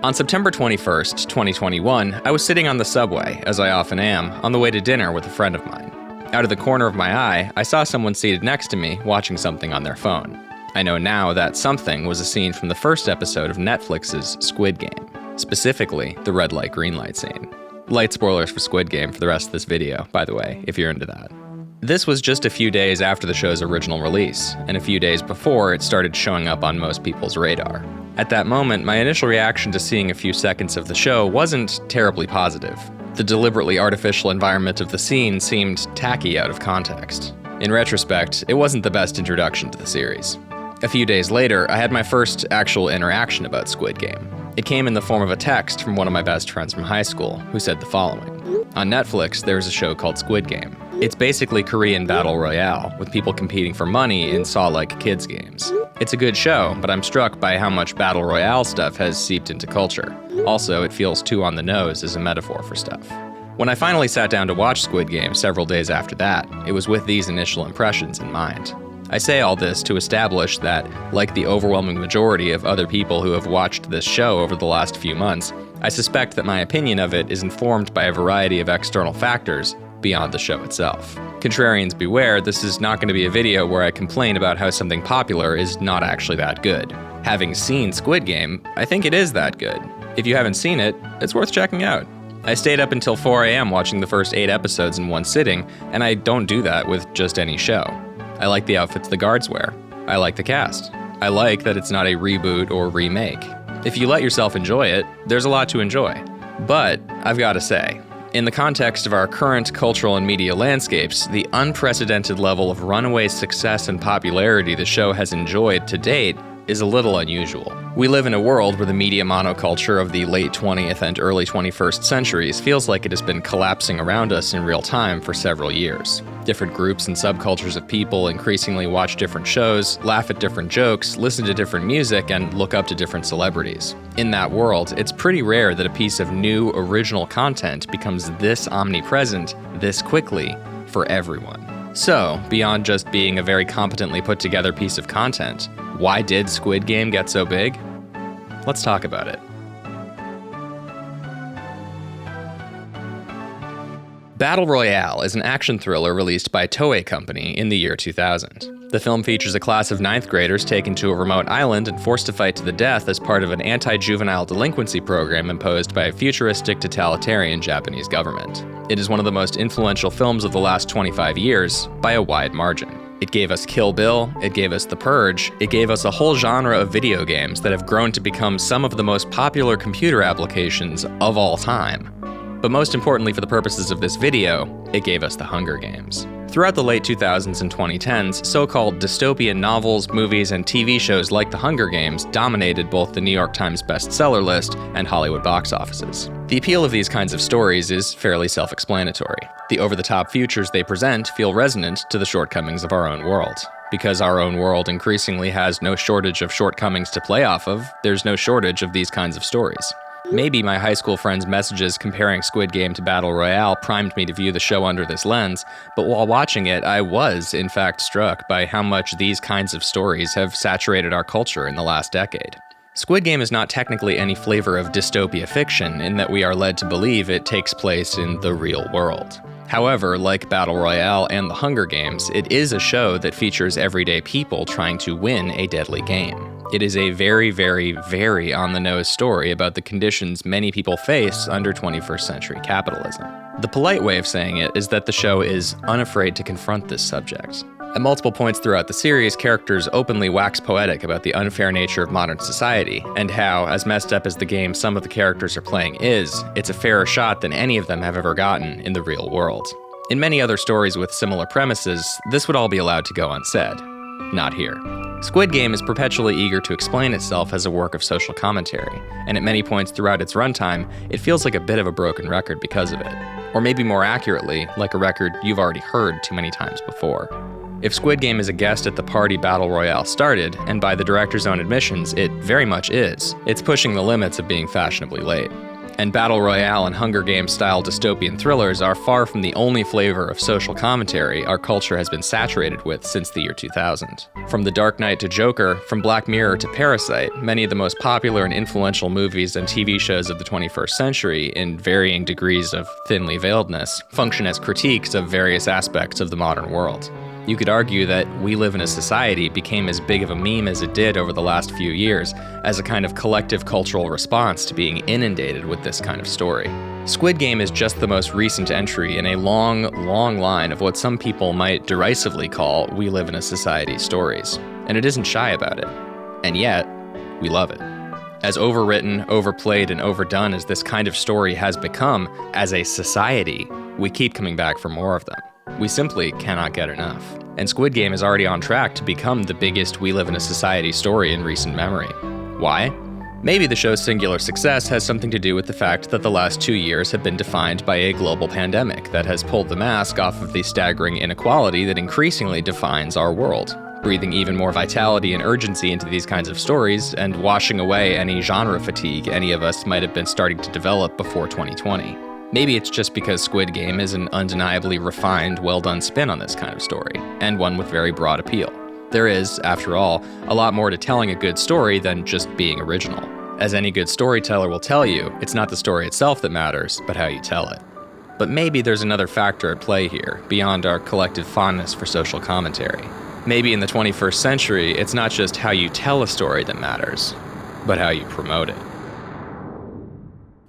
On September 21st, 2021, I was sitting on the subway, as I often am, on the way to dinner with a friend of mine. Out of the corner of my eye, I saw someone seated next to me watching something on their phone. I know now that something was a scene from the first episode of Netflix's Squid Game, specifically the red light, green light scene. Light spoilers for Squid Game for the rest of this video, by the way, if you're into that. This was just a few days after the show's original release, and a few days before it started showing up on most people's radar. At that moment, my initial reaction to seeing a few seconds of the show wasn't terribly positive. The deliberately artificial environment of the scene seemed tacky out of context. In retrospect, it wasn't the best introduction to the series. A few days later, I had my first actual interaction about Squid Game. It came in the form of a text from one of my best friends from high school, who said the following. On Netflix, there's a show called Squid Game. It's basically Korean Battle Royale, with people competing for money in Saw-like kids games. It's a good show, but I'm struck by how much Battle Royale stuff has seeped into culture. Also, it feels too on the nose as a metaphor for stuff. When I finally sat down to watch Squid Game several days after that, it was with these initial impressions in mind. I say all this to establish that, like the overwhelming majority of other people who have watched this show over the last few months, I suspect that my opinion of it is informed by a variety of external factors beyond the show itself. Contrarians beware, this is not going to be a video where I complain about how something popular is not actually that good. Having seen Squid Game, I think it is that good. If you haven't seen it, it's worth checking out. I stayed up until 4 a.m. watching the first 8 episodes in one sitting, and I don't do that with just any show. I like the outfits the guards wear. I like the cast. I like that it's not a reboot or remake. If you let yourself enjoy it, there's a lot to enjoy. But, I've gotta say, in the context of our current cultural and media landscapes, the unprecedented level of runaway success and popularity the show has enjoyed to date is a little unusual. We live in a world where the media monoculture of the late 20th and early 21st centuries feels like it has been collapsing around us in real time for several years. Different groups and subcultures of people increasingly watch different shows, laugh at different jokes, listen to different music, and look up to different celebrities. In that world, it's pretty rare that a piece of new, original content becomes this omnipresent, this quickly, for everyone. So, beyond just being a very competently put together piece of content, why did Squid Game get so big? Let's talk about it. Battle Royale is an action thriller released by Toei Company in the year 2000. The film features a class of 9th graders taken to a remote island and forced to fight to the death as part of an anti-juvenile delinquency program imposed by a futuristic totalitarian Japanese government. It is one of the most influential films of the last 25 years by a wide margin. It gave us Kill Bill, it gave us The Purge, it gave us a whole genre of video games that have grown to become some of the most popular computer applications of all time. But most importantly for the purposes of this video, it gave us The Hunger Games. Throughout the late 2000s and 2010s, so-called dystopian novels, movies, and TV shows like The Hunger Games dominated both the New York Times bestseller list and Hollywood box offices. The appeal of these kinds of stories is fairly self-explanatory. The over-the-top futures they present feel resonant to the shortcomings of our own world. Because our own world increasingly has no shortage of shortcomings to play off of, there's no shortage of these kinds of stories. Maybe my high school friends' messages comparing Squid Game to Battle Royale primed me to view the show under this lens, but while watching it, I was, in fact, struck by how much these kinds of stories have saturated our culture in the last decade. Squid Game is not technically any flavor of dystopia fiction in that we are led to believe it takes place in the real world. However, like Battle Royale and The Hunger Games, it is a show that features everyday people trying to win a deadly game. It is a very, very, very on-the-nose story about the conditions many people face under 21st century capitalism. The polite way of saying it is that the show is unafraid to confront this subject. At multiple points throughout the series, characters openly wax poetic about the unfair nature of modern society, and how, as messed up as the game some of the characters are playing is, it's a fairer shot than any of them have ever gotten in the real world. In many other stories with similar premises, this would all be allowed to go unsaid. Not here. Squid Game is perpetually eager to explain itself as a work of social commentary, and at many points throughout its runtime, it feels like a bit of a broken record because of it. Or maybe more accurately, like a record you've already heard too many times before. If Squid Game is a guest at the party Battle Royale started, and by the director's own admissions, it very much is, it's pushing the limits of being fashionably late. And Battle Royale and Hunger Games-style dystopian thrillers are far from the only flavor of social commentary our culture has been saturated with since the year 2000. From The Dark Knight to Joker, from Black Mirror to Parasite, many of the most popular and influential movies and TV shows of the 21st century, in varying degrees of thinly veiledness, function as critiques of various aspects of the modern world. You could argue that We Live in a Society became as big of a meme as it did over the last few years as a kind of collective cultural response to being inundated with this kind of story. Squid Game is just the most recent entry in a long, long line of what some people might derisively call We Live in a Society stories, and it isn't shy about it. And yet, we love it. As overwritten, overplayed, and overdone as this kind of story has become, as a society, we keep coming back for more of them. We simply cannot get enough. And Squid Game is already on track to become the biggest We Live in a Society story in recent memory. Why? Maybe the show's singular success has something to do with the fact that the last 2 years have been defined by a global pandemic that has pulled the mask off of the staggering inequality that increasingly defines our world, breathing even more vitality and urgency into these kinds of stories and washing away any genre fatigue any of us might have been starting to develop before 2020. Maybe it's just because Squid Game is an undeniably refined, well-done spin on this kind of story, and one with very broad appeal. There is, after all, a lot more to telling a good story than just being original. As any good storyteller will tell you, it's not the story itself that matters, but how you tell it. But maybe there's another factor at play here, beyond our collective fondness for social commentary. Maybe in the 21st century, it's not just how you tell a story that matters, but how you promote it.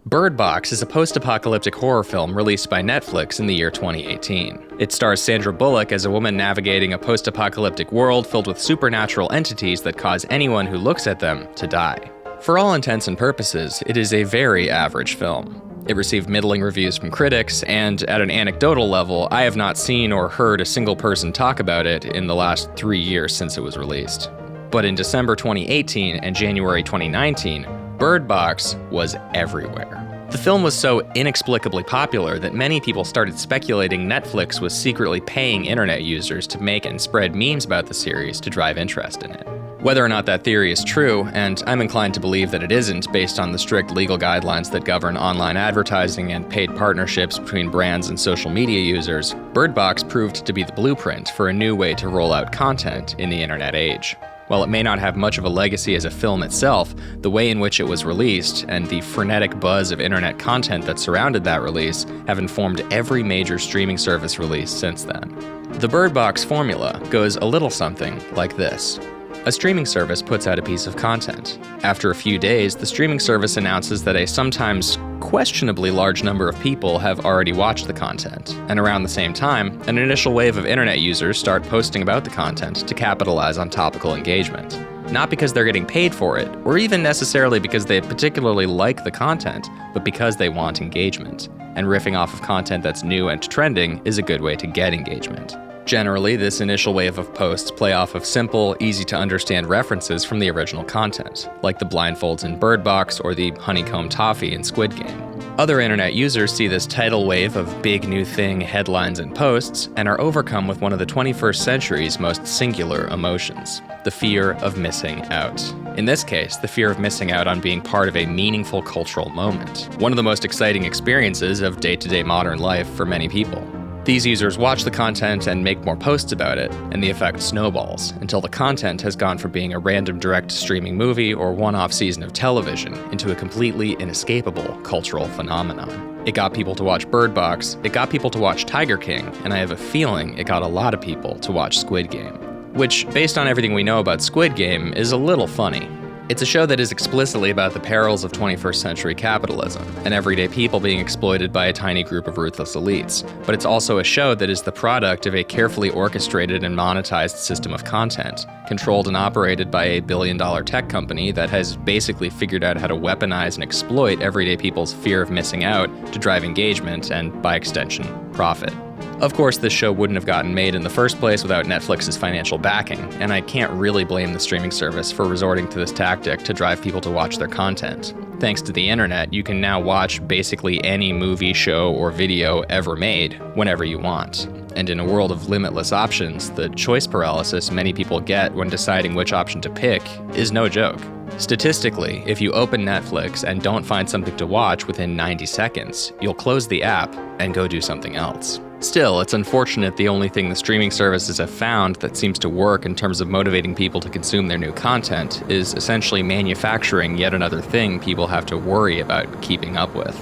Bird Box is a post-apocalyptic horror film released by Netflix in the year 2018. It stars Sandra Bullock as a woman navigating a post-apocalyptic world filled with supernatural entities that cause anyone who looks at them to die. For all intents and purposes, it is a very average film. It received middling reviews from critics, and at an anecdotal level, I have not seen or heard a single person talk about it in the last 3 years since it was released. But in December 2018 and January 2019, Bird Box was everywhere. The film was so inexplicably popular that many people started speculating Netflix was secretly paying internet users to make and spread memes about the series to drive interest in it. Whether or not that theory is true, and I'm inclined to believe that it isn't based on the strict legal guidelines that govern online advertising and paid partnerships between brands and social media users, Bird Box proved to be the blueprint for a new way to roll out content in the internet age. While it may not have much of a legacy as a film itself, the way in which it was released and the frenetic buzz of internet content that surrounded that release have informed every major streaming service release since then. The Bird Box formula goes a little something like this. A streaming service puts out a piece of content. After a few days, the streaming service announces that a sometimes questionably large number of people have already watched the content, and around the same time, an initial wave of internet users start posting about the content to capitalize on topical engagement. Not because they're getting paid for it, or even necessarily because they particularly like the content, but because they want engagement. And riffing off of content that's new and trending is a good way to get engagement. Generally, this initial wave of posts play off of simple, easy-to-understand references from the original content, like the blindfolds in Bird Box or the honeycomb toffee in Squid Game. Other internet users see this tidal wave of big new thing headlines and posts and are overcome with one of the 21st century's most singular emotions, the fear of missing out. In this case, the fear of missing out on being part of a meaningful cultural moment, one of the most exciting experiences of day-to-day modern life for many people. These users watch the content and make more posts about it, and the effect snowballs until the content has gone from being a random direct streaming movie or one-off season of television into a completely inescapable cultural phenomenon. It got people to watch Bird Box, it got people to watch Tiger King, and I have a feeling it got a lot of people to watch Squid Game. Which, based on everything we know about Squid Game, is a little funny. It's a show that is explicitly about the perils of 21st century capitalism and everyday people being exploited by a tiny group of ruthless elites. But it's also a show that is the product of a carefully orchestrated and monetized system of content, controlled and operated by a billion-dollar tech company that has basically figured out how to weaponize and exploit everyday people's fear of missing out to drive engagement and, by extension, profit. Of course, this show wouldn't have gotten made in the first place without Netflix's financial backing, and I can't really blame the streaming service for resorting to this tactic to drive people to watch their content. Thanks to the internet, you can now watch basically any movie, show, or video ever made whenever you want. And in a world of limitless options, the choice paralysis many people get when deciding which option to pick is no joke. Statistically, if you open Netflix and don't find something to watch within 90 seconds, you'll close the app and go do something else. Still, it's unfortunate the only thing the streaming services have found that seems to work in terms of motivating people to consume their new content is essentially manufacturing yet another thing people have to worry about keeping up with.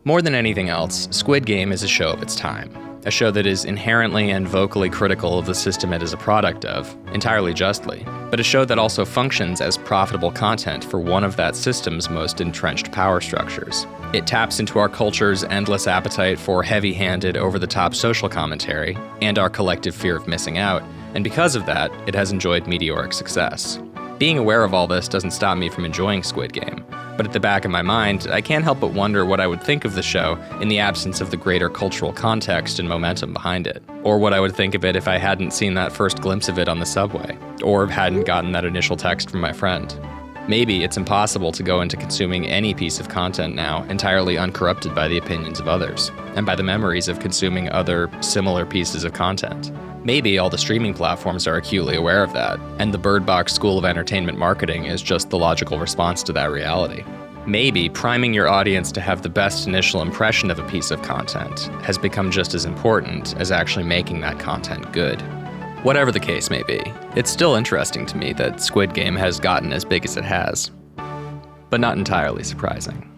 More than anything else, Squid Game is a show of its time. A show that is inherently and vocally critical of the system it is a product of, entirely justly, but a show that also functions as profitable content for one of that system's most entrenched power structures. It taps into our culture's endless appetite for heavy-handed, over-the-top social commentary, and our collective fear of missing out, and because of that, it has enjoyed meteoric success. Being aware of all this doesn't stop me from enjoying Squid Game, but at the back of my mind, I can't help but wonder what I would think of the show in the absence of the greater cultural context and momentum behind it, or what I would think of it if I hadn't seen that first glimpse of it on the subway, or hadn't gotten that initial text from my friend. Maybe it's impossible to go into consuming any piece of content now entirely uncorrupted by the opinions of others, and by the memories of consuming other similar pieces of content. Maybe all the streaming platforms are acutely aware of that, and the Bird Box School of Entertainment Marketing is just the logical response to that reality. Maybe priming your audience to have the best initial impression of a piece of content has become just as important as actually making that content good. Whatever the case may be, it's still interesting to me that Squid Game has gotten as big as it has, but not entirely surprising.